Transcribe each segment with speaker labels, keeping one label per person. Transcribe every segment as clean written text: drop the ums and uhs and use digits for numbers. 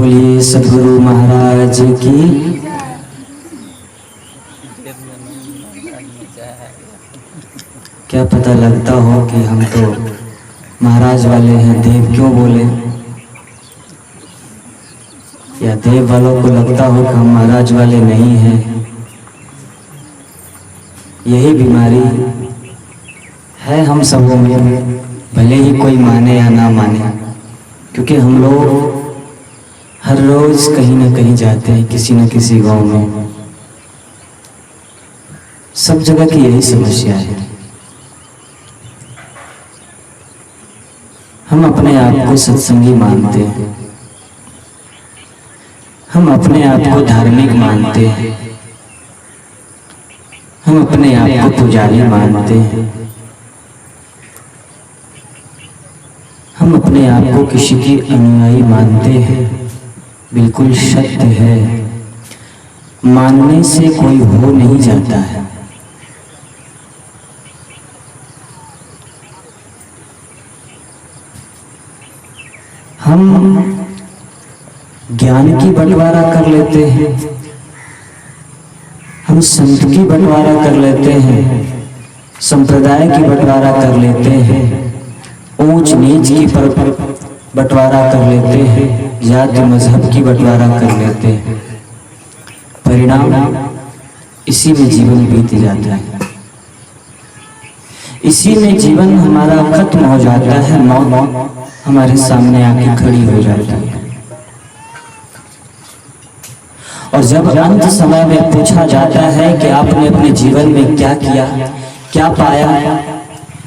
Speaker 1: बोलिए सद्गुरु महाराज की। क्या पता लगता हो कि हम तो महाराज वाले हैं, देव क्यों बोले, या देव वालों को लगता हो कि हम महाराज वाले नहीं हैं। यही बीमारी है हम सबों में, भले ही कोई माने या ना माने, क्योंकि हम लोग हर रोज कहीं ना कहीं जाते हैं, किसी न किसी गांव में। सब जगह की यही समस्या है। हम अपने आप को सत्संगी मानते हैं, हम अपने आप को धार्मिक मानते हैं, हम अपने आप को पुजारी मानते हैं, हम अपने आप को किसी की अनुयायी मानते हैं। बिल्कुल सत्य है, मानने से कोई हो नहीं जाता है। हम ज्ञान की बंटवारा कर लेते हैं, हम संत की बंटवारा कर लेते हैं, संप्रदाय की बंटवारा कर लेते हैं, ऊंच नीच की बंटवारा कर लेते हैं, जाति मजहब की बंटवारा कर लेते हैं। परिणाम इसी में जीवन बीत जाता है, इसी में जीवन हमारा खत्म हो जाता है। मौत हमारे सामने आके खड़ी हो जाती है। और जब अंत समय में पूछा जाता है कि आपने अपने जीवन में क्या किया, क्या पाया,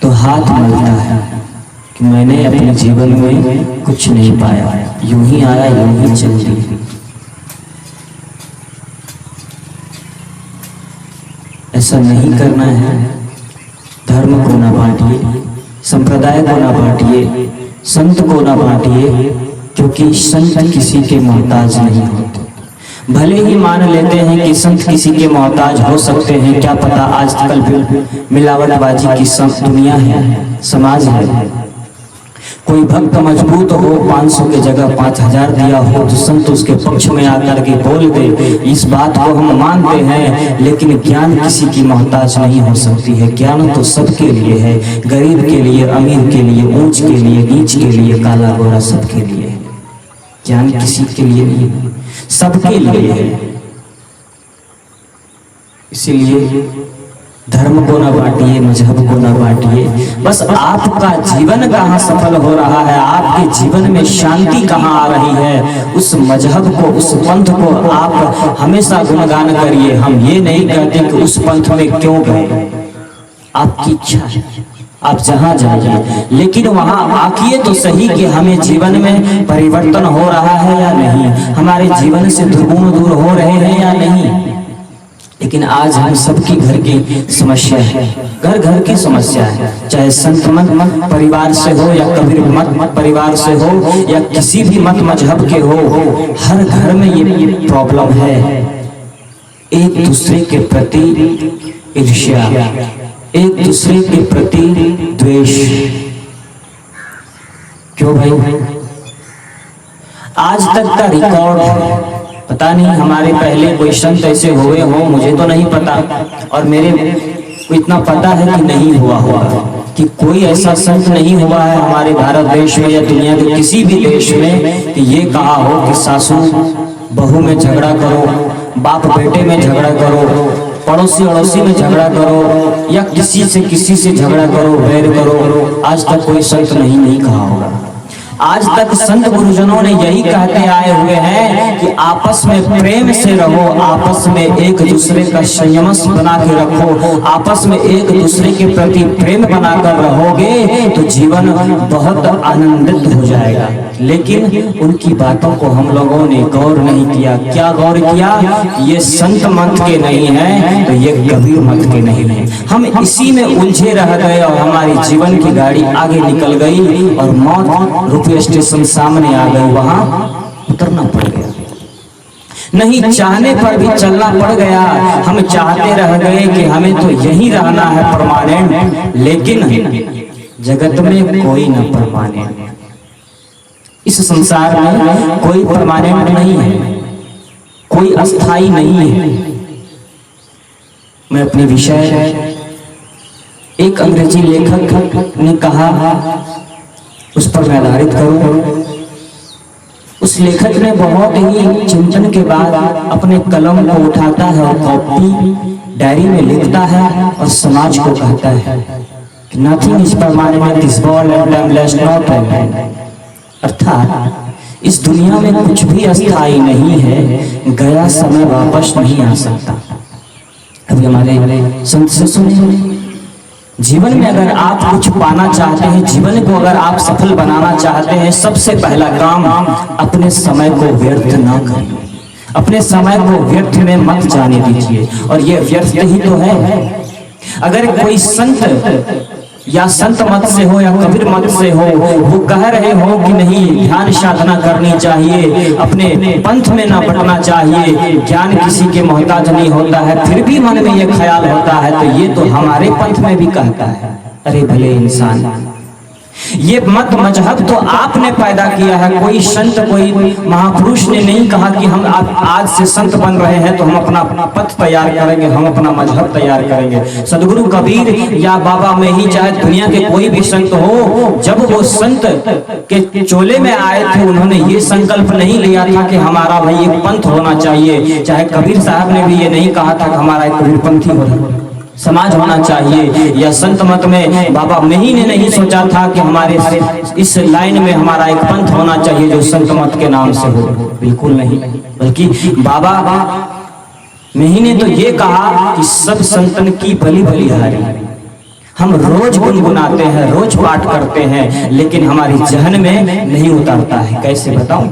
Speaker 1: तो हाथ मलता है कि मैंने अपने जीवन में कुछ नहीं पाया, यूं ही आया यूं ही चल दी। ऐसा नहीं करना है। धर्म को ना बांटिए, संप्रदाय को ना बांटिए, संत को ना बांटिए, क्योंकि संत किसी के मोहताज नहीं होते। भले ही मान लेते हैं कि संत किसी के मोहताज हो सकते हैं, क्या पता आजकल भी मिलावटबाजी की दुनिया है, समाज है। कोई भक्त मजबूत हो, 500 के जगह 5000 दिया हो, तो संत उसके पक्ष में आकर के बोल दे। इस बात को हम मानते हैं, लेकिन ज्ञान किसी की मोहताज नहीं हो सकती है। ज्ञान तो सबके लिए है, गरीब के लिए, अमीर के लिए, ऊंच के लिए, नीच के लिए, काला गोरा सबके लिए है। ज्ञान किसी के लिए नहीं, सबके लिए है। इसीलिए धर्म को ना बांटिए, मजहब को ना बांटिए। बस आपका जीवन कहाँ सफल हो रहा है, आपके जीवन में शांति कहाँ आ रही है, उस मजहब को, उस पंथ को आप हमेशा गुणगान करिए। हम ये नहीं कहते कि उस पंथ में क्यों गए, आपकी इच्छा है, आप जहाँ जाइए, लेकिन वहाँ आकिए तो सही कि हमें जीवन में परिवर्तन हो रहा है या नहीं, हमारे जीवन से दुर्गुण दूर हो रहे हैं या नहीं। लेकिन आज हम सबकी घर की समस्या है, घर घर की समस्या है, चाहे संत मत परिवार से हो या कबीर मत परिवार से हो या किसी भी मत मजहब के हो, हर घर में ये प्रॉब्लम है। एक दूसरे के प्रति ईर्ष्या, एक दूसरे के प्रति द्वेष। क्यों भाई? आज तक का रिकॉर्ड है, पता नहीं हमारे पहले कोई संत ऐसे हुए हो, मुझे तो नहीं पता, और मेरे को इतना पता है कि नहीं हुआ होगा, कि कोई ऐसा संत नहीं हुआ है हमारे भारत देश में या दुनिया के किसी भी देश में कि ये कहा हो कि सासू बहू में झगड़ा करो, बाप बेटे में झगड़ा करो, पड़ोसी अड़ोसी में झगड़ा करो, या किसी से झगड़ा करो, वैर करो। आज तक कोई संत नहीं कहा होगा। आज तक संत गुरुजनों ने यही कहते आए हुए हैं कि आपस में प्रेम से रहो, आपस में एक दूसरे का संयम बना के रखो, आपस में एक दूसरे के प्रति प्रेम बनाकर रहोगे तो जीवन बहुत आनंदित हो जाएगा। लेकिन उनकी बातों को हम लोगों ने गौर नहीं किया। क्या गौर किया? ये संत मत के नहीं है तो ये कबीर मत के नहीं है। हम इसी में उलझे रह गए और हमारी जीवन की गाड़ी आगे निकल गई और मौत रुपये स्टेशन सामने आ गए, वहां उतरना पड़ गया। नहीं चाहने पर भी चलना पड़ गया। हम चाहते रह गए कि हमें तो यही रहना है परमानेंट, लेकिन जगत में कोई न परमानेंट। इस संसार में कोई परमानेंट नहीं है, कोई अस्थाई नहीं है। मैं अपने विषय एक अंग्रेजी लेखक ने कहा, उस पर मैं आधारित करूं। उस लेखक ने बहुत ही चिंतन के बाद अपने कलम को उठाता है और कॉपी डायरी में लिखता है और समाज को कहता है कि nothing is permanent, this world and timeless not permanent. अर्थात इस दुनिया में कुछ भी अस्थाई नहीं है, गया समय वापस नहीं आ सकता। अभी हमारे संत से सुने, जीवन में अगर आप कुछ पाना चाहते हैं, जीवन को अगर आप सफल बनाना चाहते हैं, सबसे पहला काम अपने समय को व्यर्थ ना करें, अपने समय को व्यर्थ में मत जाने दीजिए। और ये व्यर्थ ही तो है। अगर कोई संत या संत मत से हो या कबीर मत से हो, वो कह रहे हो कि नहीं ध्यान साधना करनी चाहिए, अपने पंथ में ना बटना चाहिए, ज्ञान किसी के मोहताज नहीं होता है, फिर भी मन में ये ख्याल होता है, तो ये तो हमारे पंथ में भी कहता है। अरे भले इंसान, ये मत मजहब तो आपने पैदा किया है। कोई संत, कोई महापुरुष ने नहीं कहा कि हम आज से संत बन रहे हैं तो हम अपना पथ तैयार करेंगे, हम अपना मजहब तैयार करेंगे। सदगुरु कबीर या बाबा में ही, चाहे दुनिया के कोई भी संत हो, जब वो संत के चोले में आए थे, उन्होंने ये संकल्प नहीं लिया था कि हमारा भाई एक पंथ होना चाहिए। चाहे कबीर साहब ने भी ये नहीं कहा था कि हमारा एक कबीरपंथी हो समाज होना चाहिए, या संत मत में बाबा मेही ने नहीं सोचा था कि हमारे इस लाइन में हमारा एक पंथ होना चाहिए जो संत मत के नाम से हो। बिल्कुल नहीं, बल्कि बाबा मेही ने तो ये कहा कि सब संतन की भली भली हारी। हम रोज गुनगुनाते हैं, रोज पाठ करते हैं, लेकिन हमारी जहन में नहीं उतरता है। कैसे बताऊं?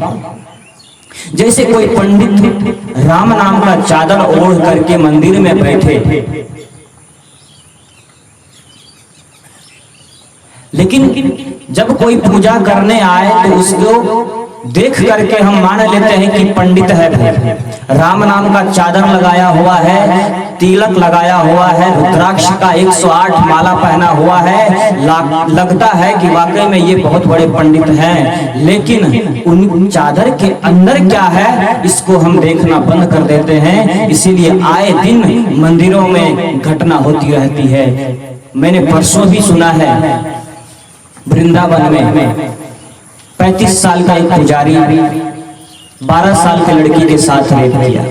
Speaker 1: जैसे कोई पंडित राम नाम का चादर ओढ़ करके मंदिर में बैठे, लेकिन जब कोई पूजा करने आए तो उसको देख करके हम मान लेते हैं कि पंडित है भाई। राम नाम का चादर लगाया हुआ है, तिलक लगाया हुआ है, रुद्राक्ष का 108 माला पहना हुआ है, लगता है कि वाकई में ये बहुत बड़े पंडित हैं। लेकिन उन चादर के अंदर क्या है, इसको हम देखना बंद कर देते हैं। इसीलिए आए दिन मंदिरों में घटना होती रहती है। मैंने परसों भी सुना है, वृंदावन में 35 साल का एक पुजारी 12 साल की लड़की के साथ रेप किया।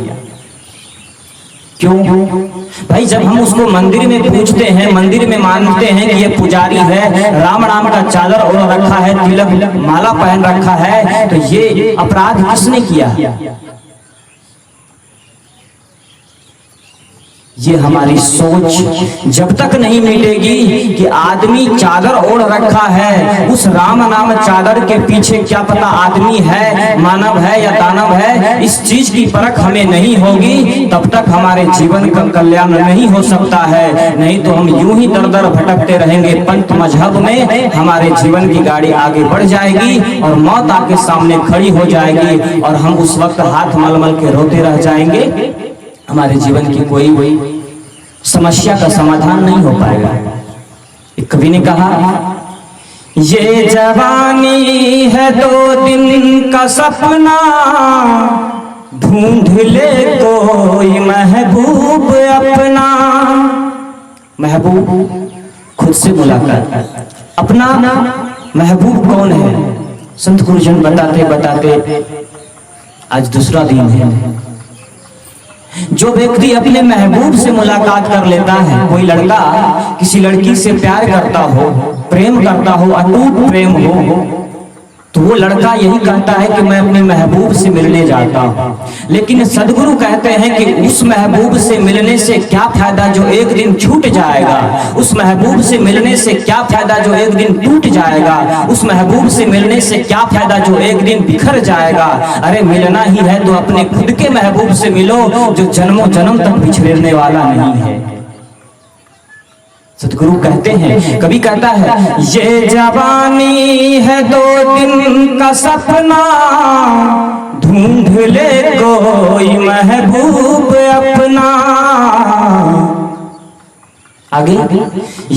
Speaker 1: क्यों भाई? जब हम उसको मंदिर में पूजते हैं, मंदिर में मानते हैं कि ये पुजारी है, राम नाम का चादर ओढ़ रखा है, तिलक माला पहन रखा है, तो ये अपराध किसने किया? ये हमारी सोच जब तक नहीं मिटेगी कि आदमी चादर ओढ़ रखा है, उस राम नाम चादर के पीछे क्या पता आदमी है, मानव है या दानव है, इस चीज की परख हमें नहीं होगी, तब तक हमारे जीवन का कल्याण नहीं हो सकता है। नहीं तो हम यूं ही दर दर भटकते रहेंगे पंथ मजहब में, हमारे जीवन की गाड़ी आगे बढ़ जाएगी और मौत आके सामने खड़ी हो जाएगी और हम उस वक्त हाथ मल मल के रोते रह जाएंगे। हमारे जीवन की कोई समस्या का समाधान नहीं हो पाएगा। एक कवि ने कहा, ये जवानी है 2 दिन का सपना, ढूंढ ले कोई महबूब अपना। महबूब खुद से मुलाकात, अपना महबूब कौन है? संत गुरुजन बताते बताते आज दूसरा दिन है। जो व्यक्ति अपने महबूब से मुलाकात कर लेता है, कोई लड़का किसी लड़की से प्यार करता हो, प्रेम करता हो, अटूट प्रेम हो, तो वो लड़का यही कहता है कि मैं अपने महबूब से मिलने जाता हूँ। लेकिन सदगुरु कहते हैं कि उस महबूब से मिलने से क्या फायदा जो एक दिन छूट जाएगा, उस महबूब से मिलने से क्या फायदा जो एक दिन टूट जाएगा, उस महबूब से मिलने से क्या फायदा जो एक दिन बिखर जाएगा। अरे मिलना ही है तो अपने खुद के महबूब से मिलो जो जन्मों जन्म तक बिछड़ने वाला नहीं है। सतगुरु कहते हैं, कभी कहता है, ये जवानी है 2 दिन का सपना, ढूंढ ले कोई महबूब अपना। आगे,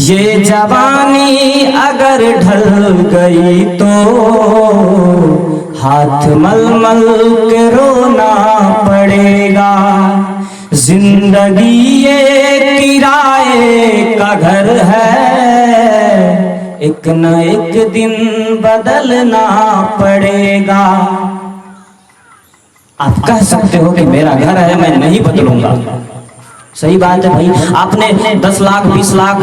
Speaker 1: ये जवानी अगर ढल गई तो हाथ मल मल के रोना पड़ेगा, जिंदगी ये किराए का घर है, एक न एक दिन बदलना पड़ेगा। आप कह सकते हो कि मेरा घर है, मैं नहीं बदलूंगा। सही बात है भाई, आपने 10 लाख 20 लाख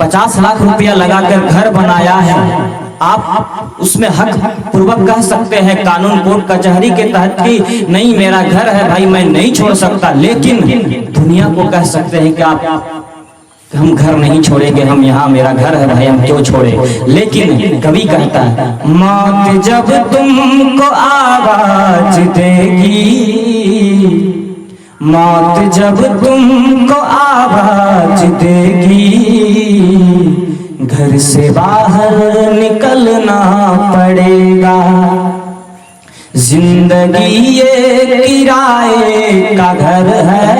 Speaker 1: 50 लाख रुपया लगाकर घर बनाया है, आप उसमें हक पूर्वक कह सकते हैं कानून कोर्ट कचहरी के तहत कि नहीं मेरा घर है भाई, मैं नहीं छोड़ सकता। लेकिन दुनिया को कह सकते हैं कि आप हम घर नहीं छोड़ेंगे, हम यहाँ मेरा घर है भाई, हम क्यों छोड़े। लेकिन कवि कहता है मौत जब तुमको आवाज देगी, मौत जब तुमको आवाज देगी, घर से बाहर निकलना पड़ेगा। जिंदगी ये किराए का घर है,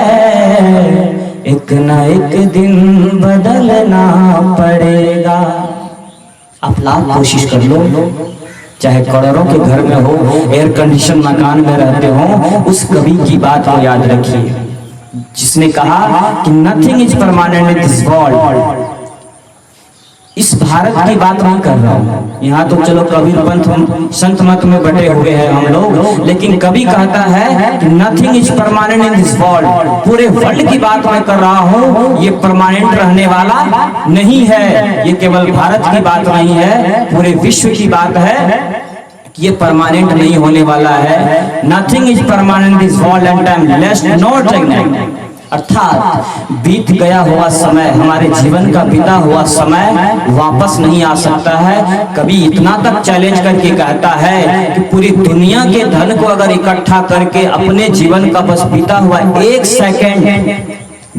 Speaker 1: एक न एक दिन बदलना पड़ेगा। आप लाख कोशिश कर लो, चाहे करोड़ों के घर में हो, एयर कंडीशन मकान में रहते हो, उस कवि की बात को याद रखिए जिसने कहा कि nothing is permanent in this world. इस भारत की बात नहीं कर रहा हूं, यहाँ तो चलो कबीर पंथ संत मत में बटे हुए हैं हम लोग, लेकिन कवि कहता है कि nothing is permanent in this world. पूरे वर्ल्ड की बात मैं कर रहा हूँ, ये परमानेंट रहने वाला नहीं है। ये केवल भारत की बात नहीं है, पूरे विश्व की बात है, ये परमानेंट नहीं होने वाला है। Nothing is permanent this world and time lest not stagnant. अर्थात बीत गया हुआ समय, हमारे जीवन का बीता हुआ समय वापस नहीं आ सकता है। कभी इतना तक चैलेंज करके कहता है कि पूरी दुनिया के धन को अगर इकट्ठा करके अपने जीवन का बस बीता हुआ 1 सेकंड,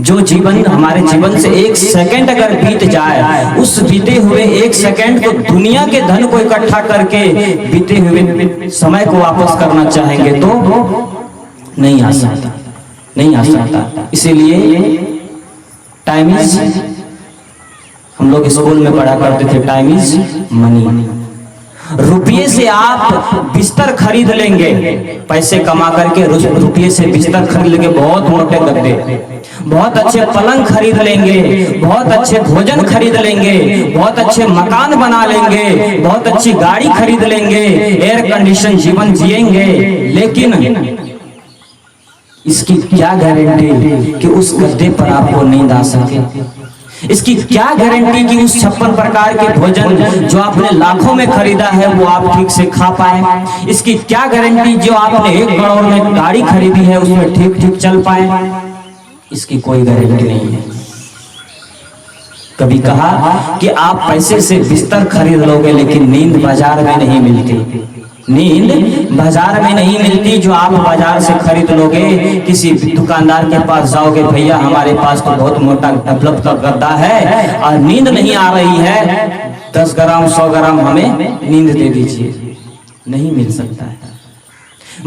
Speaker 1: जो जीवन हमारे जीवन से 1 सेकंड अगर बीत जाए, उस बीते हुए 1 सेकंड को दुनिया के धन को इकट्ठा करके बीते हुए समय को वापस करना चाहेंगे तो नहीं आ सकता, नहीं आ सकता। इसीलिए टाइम इज, हम लोग स्कूल में पढ़ा करते थे, टाइम इज मनी। रुपये से आप बिस्तर खरीद लेंगे, पैसे कमा करके रुपये से बिस्तर खरीद लेंगे, बहुत मोटे गद्दे, बहुत अच्छे पलंग खरीद लेंगे, बहुत अच्छे भोजन खरीद लेंगे, बहुत अच्छे मकान बना लेंगे, बहुत अच्छी गाड़ी खरीद लेंगे, एयर कंडीशन जीवन जिएंगे। लेकिन इसकी क्या गारंटी कि उस गद्दे पर आपको नींद आ सके? इसकी क्या गारंटी कि उस 56 प्रकार के भोजन जो आपने लाखों में खरीदा है वो आप ठीक से खा पाए? इसकी क्या गारंटी जो आपने 1 करोड़ में गाड़ी खरीदी है उसमें ठीक ठीक चल पाए? इसकी कोई गारंटी नहीं है। कभी कहा कि आप पैसे से बिस्तर खरीद लोगे, लेकिन नींद बाजार में नहीं मिलती। नींद बाजार में नहीं मिलती जो आप बाजार से खरीद लोगे। किसी दुकानदार के पास जाओगे, भैया हमारे पास तो बहुत मोटा डेवलप का गद्दा है और नींद नहीं आ रही है, 10 ग्राम 100 ग्राम हमें नींद दे दीजिए, नहीं मिल सकता है।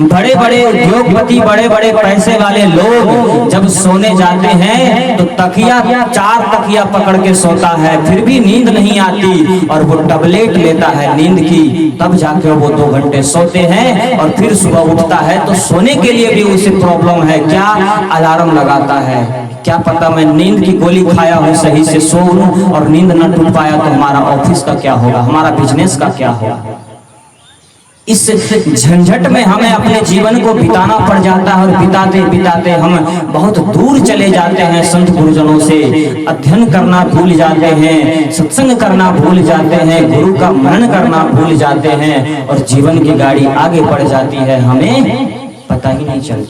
Speaker 1: बड़े बड़े उद्योगपति, बड़े बड़े पैसे वाले लोग जब सोने जाते हैं तो तकिया 4 तकिया पकड़ के सोता है, फिर भी नींद नहीं आती, और वो टैबलेट लेता है नींद की, तब जाके वो 2 घंटे सोते हैं और फिर सुबह उठता है तो सोने के लिए भी उसे प्रॉब्लम है। क्या अलार्म लगाता है, क्या पता मैं नींद की गोली खाया हूँ, सही से सो लूं और नींद न टूट पाया तो हमारा ऑफिस का क्या होगा, हमारा बिजनेस का क्या होगा। इस झंझट में हमें अपने जीवन को बिताना पड़ जाता है और बिताते बिताते हम बहुत दूर चले जाते हैं संत गुरुजनों से। अध्ययन करना भूल जाते हैं, सत्संग करना भूल जाते हैं, गुरु का मनन करना भूल जाते हैं और जीवन की गाड़ी आगे बढ़ जाती है, हमें पता ही नहीं चलता।